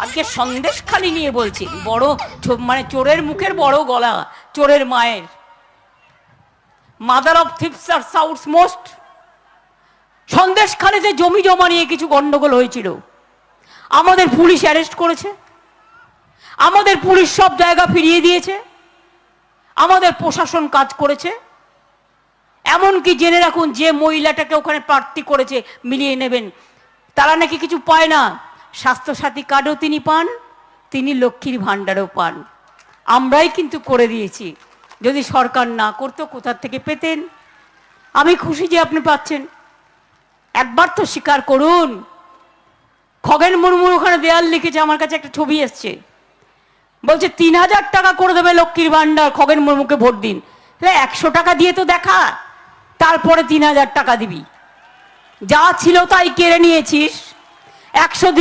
আজকে সন্দেশখালি নিয়ে বলছি, বড় মানে চোরের মুখের বড় গলা, চোরের মায়ের। মাদার অফ থিপস আর সাউথ মোস্ট। সন্দেশখালিতে জমি জমা নিয়ে কিছু গন্ডগোল হয়েছিল, আমাদের পুলিশ অ্যারেস্ট করেছে, আমাদের পুলিশ সব জায়গা ফিরিয়ে দিয়েছে, আমাদের প্রশাসন কাজ করেছে। এমনকি জেনে রাখুন, যে মহিলাটাকে ওখানে প্রার্থী করেছে মিলিয়ে নেবেন, তারা নাকি কিছু পায় না। স্বাস্থ্যসাথী কার্ডও তিনি পান, তিনি লক্ষ্মীর ভাণ্ডারও পান। আমরাই কিন্তু করে দিয়েছি। যদি সরকার না করতো কোথা থেকে পেতেন? আমি খুশি যে আপনি পাচ্ছেন। একবার তো স্বীকার করুন। খগেন মুর্মুর ওখানে দেয়াল লিখেছে, আমার কাছে একটা ছবি এসছে, বলছে 3000 টাকা করে দেবে লক্ষ্মীর ভাণ্ডার, খগেন মুর্মুকে ভোট দিন। 100 টাকা দিয়ে তো দেখা, তারপরে 3000 টাকা দিবি। যা ছিল তাই কেড়ে নিয়েছিস। 100